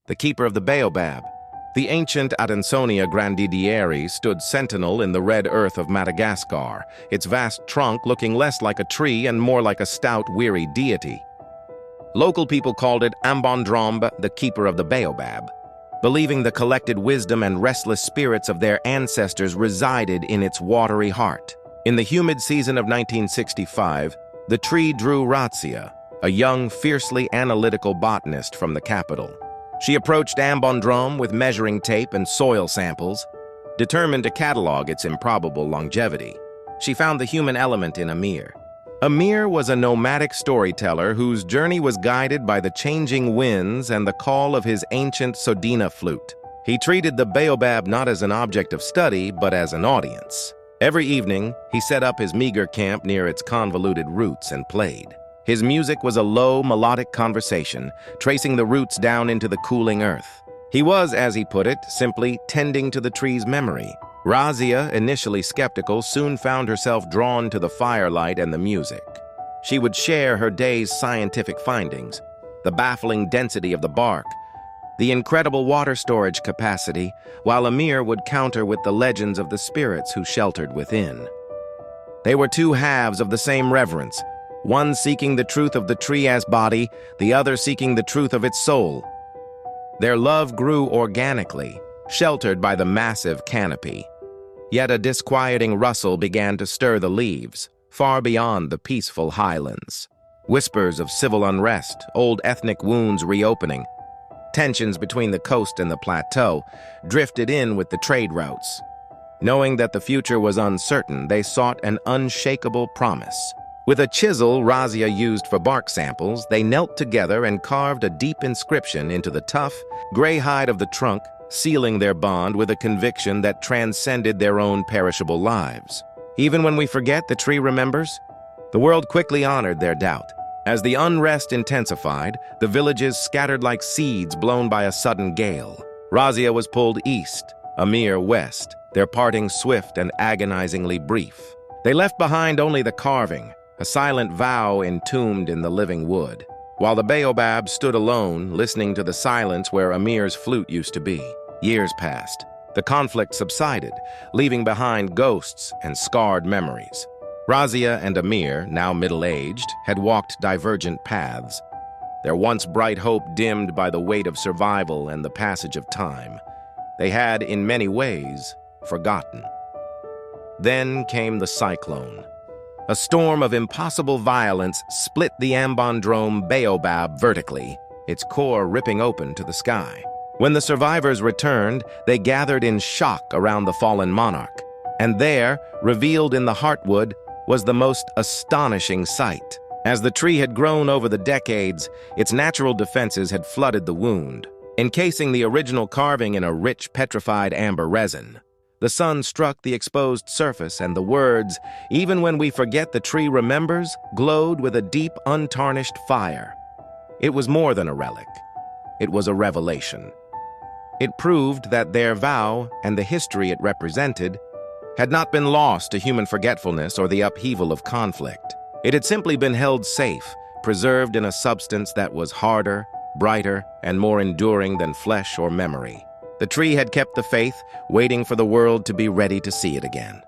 the Keeper of the Baobab. The ancient Adansonia grandidieri stood sentinel in the red earth of Madagascar, its vast trunk looking less like a tree and more like a stout, weary deity. Local people called it Ambondrombe, the Keeper of the Baobab, believing the collected wisdom and restless spirits of their ancestors resided in its watery heart. In the humid season of 1965, the tree drew Razia, a young, fiercely analytical botanist from the capital. She approached Ambondrombe with measuring tape and soil samples, determined to catalog its improbable longevity. She found the human element in Amir. Amir was a nomadic storyteller whose journey was guided by the changing winds and the call of his ancient Sodina flute. He treated the baobab not as an object of study, but as an audience. Every evening, he set up his meager camp near its convoluted roots and played. His music was a low, melodic conversation, tracing the roots down into the cooling earth. He was, as he put it, simply tending to the tree's memory. Razia, initially skeptical, soon found herself drawn to the firelight and the music. She would share her day's scientific findings, the baffling density of the bark, the incredible water storage capacity, while Amir would counter with the legends of the spirits who sheltered within. They were two halves of the same reverence, one seeking the truth of the tree as body, the other seeking the truth of its soul. Their love grew organically, sheltered by the massive canopy. Yet a disquieting rustle began to stir the leaves, far beyond the peaceful highlands. Whispers of civil unrest, old ethnic wounds reopening. Tensions between the coast and the plateau drifted in with the trade routes. Knowing that the future was uncertain, they sought an unshakable promise. With a chisel Razia used for bark samples, they knelt together and carved a deep inscription into the tough, gray hide of the trunk, sealing their bond with a conviction that transcended their own perishable lives. Even when we forget, the tree remembers. The world quickly honored their doubt. As the unrest intensified, the villages scattered like seeds blown by a sudden gale. Razia was pulled east, Amir west, their parting swift and agonizingly brief. They left behind only the carving, a silent vow entombed in the living wood, while the baobab stood alone, listening to the silence where Amir's flute used to be. Years passed. The conflict subsided, leaving behind ghosts and scarred memories. Razia and Amir, now middle-aged, had walked divergent paths, their once bright hope dimmed by the weight of survival and the passage of time. They had, in many ways, forgotten. Then came the cyclone. A storm of impossible violence split the Ambondrombe baobab vertically, its core ripping open to the sky. When the survivors returned, they gathered in shock around the fallen monarch. And there, revealed in the heartwood, was the most astonishing sight. As the tree had grown over the decades, its natural defenses had flooded the wound, encasing the original carving in a rich petrified amber resin. The sun struck the exposed surface, and the words, "Even when we forget, the tree remembers," glowed with a deep, untarnished fire. It was more than a relic. It was a revelation. It proved that their vow and the history it represented had not been lost to human forgetfulness or the upheaval of conflict. It had simply been held safe, preserved in a substance that was harder, brighter, and more enduring than flesh or memory. The tree had kept the faith, waiting for the world to be ready to see it again.